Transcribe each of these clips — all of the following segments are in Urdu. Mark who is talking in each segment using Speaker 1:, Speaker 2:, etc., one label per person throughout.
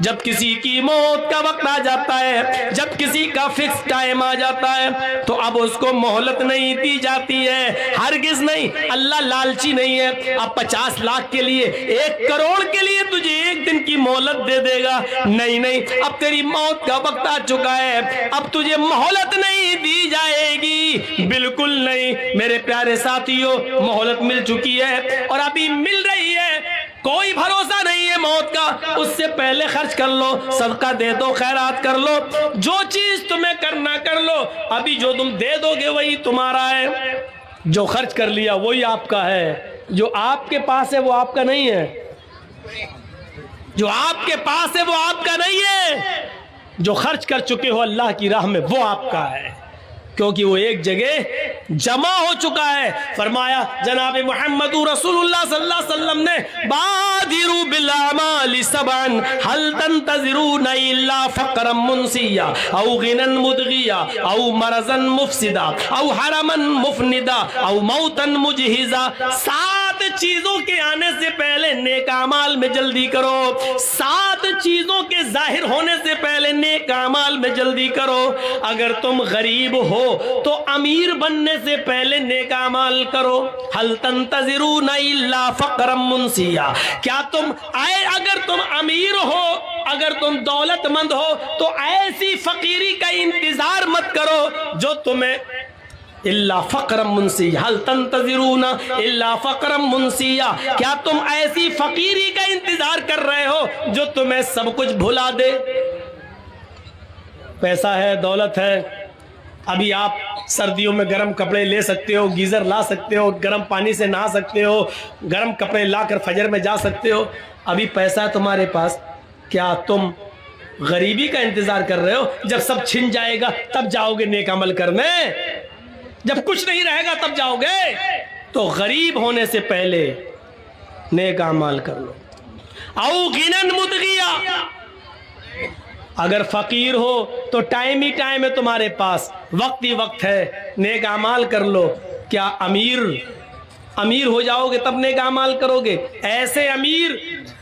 Speaker 1: جب کسی کی موت کا وقت آ جاتا ہے، جب کسی کا فکس ٹائم آ جاتا ہے، تو اب اس کو مہلت نہیں دی جاتی ہے، ہرگز نہیں۔ اللہ لالچی نہیں ہے، اب 50 لاکھ کے لیے، 1 کروڑ کے لیے تجھے 1 دن کی مہلت دے دے گا، نہیں نہیں، اب تیری موت کا وقت آ چکا ہے، اب تجھے مہلت نہیں دی جائے گی، بالکل نہیں۔ میرے پیارے ساتھیوں، مہلت مل چکی ہے اور ابھی مل رہی ہے، کوئی بھروسہ نہیں ہے موت کا، اس سے پہلے خرچ کر لو، صدقہ دے دو، خیرات کر لو، جو چیز تمہیں کرنا کر لو، ابھی جو تم دے دو گے وہی تمہارا ہے، جو خرچ کر لیا وہی آپ کا ہے، جو آپ کے پاس ہے وہ آپ کا نہیں ہے، جو آپ کے پاس ہے وہ آپ کا نہیں ہے، جو خرچ کر چکے ہو اللہ کی راہ میں وہ آپ کا ہے، کیونکہ وہ ایک جگہ جمع ہو چکا ہے۔ فرمایا جناب محمد رسول اللہ صلی اللہ علیہ وسلم نے، بادروا بالاعمال سبعا هل تنتظرون الا فقرا منسیا او غنى مدغیا او مرضا مفسدا او حرما مفندا او موتا مجہزا۔ 7 چیزوں کے آنے سے پہلے نیک اعمال میں جلدی کرو، 7 چیزوں کے ظاہر ہونے سے پہلے نیک اعمال میں جلدی کرو۔ اگر تم غریب ہو تو امیر بننے سے پہلے نیک اعمال کرو۔ هل تنتظرون الا فقرا منسیا، کیا تم اگر تم امیر ہو، اگر تم دولت مند ہو تو ایسی فقیری کا انتظار مت کرو جو تمہیں الا فقرا منسیا، هل تنتظرون الا فقرا منسیا، کیا تم ایسی فقیری کا انتظار کر رہے ہو جو تمہیں سب کچھ بھلا دے؟ پیسہ ہے، دولت ہے، ابھی آپ سردیوں میں گرم کپڑے لے سکتے ہو، گیزر لا سکتے ہو، گرم پانی سے نہا سکتے ہو، گرم کپڑے لا کر فجر میں جا سکتے ہو، ابھی پیسہ ہے تمہارے پاس، کیا تم غریبی کا انتظار کر رہے ہو؟ جب سب چھن جائے گا تب جاؤ گے نیک عمل کرنے، جب کچھ نہیں رہے گا تب جاؤ گے؟ تو غریب ہونے سے پہلے نیک اعمال کر لو۔ او غنن مدغیا، اگر فقیر ہو تو ٹائم ہی ٹائم ہے تمہارے پاس، وقت ہی وقت ہے، نیک اعمال کر لو۔ کیا امیر ہو جاؤ گے تب نیک اعمال کرو گے؟ ایسے امیر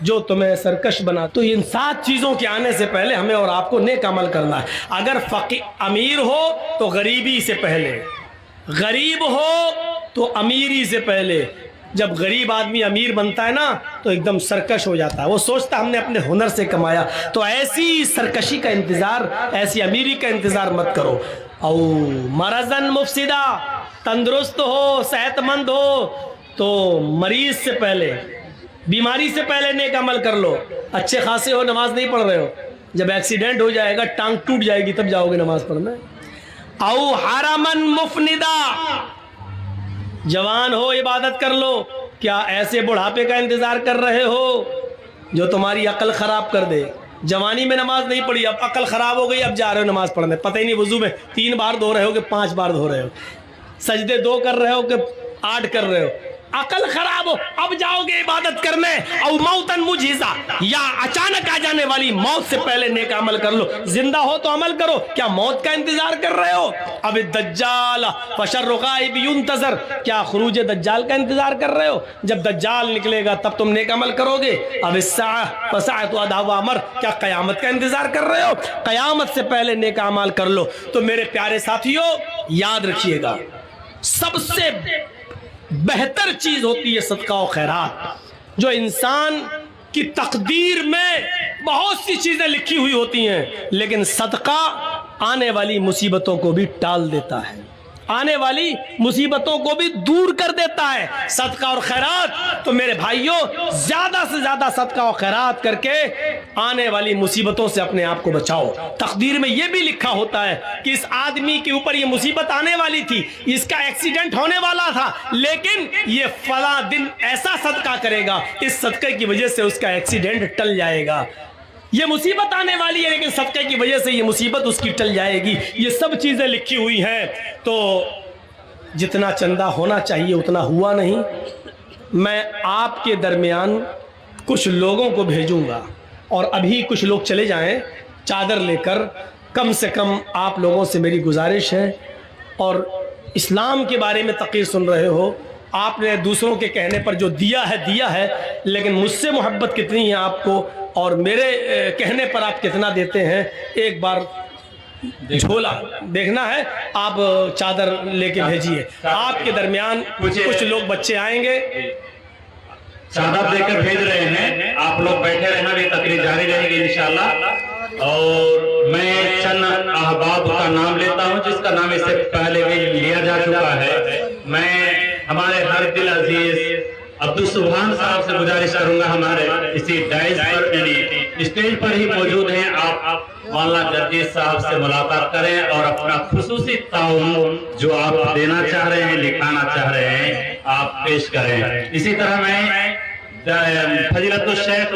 Speaker 1: جو تمہیں سرکش بنا۔ تو ان 7 چیزوں کے آنے سے پہلے ہمیں اور آپ کو نیک عمل کرنا ہے۔ اگر امیر ہو تو غریبی سے پہلے، غریب ہو تو امیری سے پہلے۔ جب غریب آدمی امیر بنتا ہے نا تو ایک دم سرکش ہو جاتا ہے، وہ سوچتا ہم نے اپنے ہنر سے کمایا۔ تو ایسی سرکشی کا انتظار، ایسی امیری کا انتظار مت کرو۔ او مرضن مفسدہ، تندرست ہو، صحت مند ہو تو مریض سے پہلے، بیماری سے پہلے نیک عمل کر لو۔ اچھے خاصے ہو، نماز نہیں پڑھ رہے ہو، جب ایکسیڈنٹ ہو جائے گا، ٹانگ ٹوٹ جائے گی تب جاؤ گے نماز پڑھنے۔ او حرمن مفندا، جوان ہو عبادت کر لو۔ کیا ایسے بڑھاپے کا انتظار کر رہے ہو جو تمہاری عقل خراب کر دے؟ جوانی میں نماز نہیں پڑھی، اب عقل خراب ہو گئی، اب جا رہے ہو نماز پڑھنے، پتہ ہی نہیں وضو میں 3 بار دھو رہے ہو کہ 5 بار دھو رہے ہو، سجدے 2 کر رہے ہو کہ 8 کر رہے ہو، عقل خراب ہو، اب جاؤ گے عبادت کرنے۔ او موتن مجھزا، یا اچانک آ جانے والی موت سے پہلے نیک عمل کر لو۔ زندہ ہو تو عمل کرو، کیا موت کا انتظار کر رہے ہو؟ اب الدجال فشر غائب ينتظر، کیا خروج دجال کا انتظار کر رہے ہو؟ جب دجال نکلے گا تب تم نیک عمل کرو گے۔ اب الساعہ فساعۃ ادھا وامر، کیا قیامت کا انتظار کر رہے ہو؟ قیامت سے پہلے نیک اعمال کر لو۔ تو میرے پیارے ساتھیوں، یاد رکھیے گا، سب سے بہتر چیز ہوتی ہے صدقہ و خیرات۔ جو انسان کی تقدیر میں بہت سی چیزیں لکھی ہوئی ہوتی ہیں، لیکن صدقہ آنے والی مصیبتوں کو بھی ٹال دیتا ہے، آنے والی مصیبتوں کو بھی دور کر دیتا ہے صدقہ اور خیرات۔ تو میرے بھائیوں، زیادہ سے زیادہ صدقہ و خیرات کر کے آنے والی مصیبتوں سے اپنے آپ کو بچاؤ۔ تقدیر میں یہ بھی لکھا ہوتا ہے کہ اس آدمی کے اوپر یہ مصیبت آنے والی تھی، اس کا ایکسیڈنٹ ہونے والا تھا، لیکن یہ فلاں دن ایسا صدقہ کرے گا، اس صدقے کی وجہ سے اس کا ایکسیڈنٹ ٹل جائے گا۔ یہ مصیبت آنے والی ہے لیکن صدقے کی وجہ سے یہ مصیبت اس کی ٹل جائے گی۔ یہ سب چیزیں لکھی ہوئی ہیں۔ تو جتنا چندہ ہونا چاہیے اتنا ہوا نہیں۔ میں آپ کے درمیان کچھ لوگوں کو بھیجوں گا، اور ابھی کچھ لوگ چلے جائیں چادر لے کر۔ کم سے کم آپ لوگوں سے میری گزارش ہے، اور اسلام کے بارے میں تقریر سن رہے ہو، آپ نے دوسروں کے کہنے پر جو دیا ہے، لیکن مجھ سے محبت کتنی ہے آپ کو، اور میرے کہنے پر آپ کتنا دیتے ہیں ایک بار جھولا دیکھنا ہے. آپ چادر لے کے بھیجیے. آپ کے درمیان کچھ لوگ بچے آئیں گے,
Speaker 2: چادر دے کر بھیج رہے ہیں. آپ لوگ بیٹھے رہنا, بھی تقریر جاری رہے گی انشاءاللہ. اور میں چند احباب کا نام لیتا ہوں جس کا نام اس سے پہلے بھی لیا جا چکا ہے. میں ہمارے ہر دل عزیز عبدالسبحان صاحب سے گزارش کروں گا, ہمارے اسی ڈائز پر یعنی اسٹیج پر ہی موجود ہیں. آپ مولانا جرجیت صاحب سے ملاقات کریں اور اپنا خصوصی تعاون جو آپ دینا چاہ رہے ہیں, لکھانا چاہ رہے ہیں, آپ پیش کریں. اسی طرح میں فضیلت الشیخ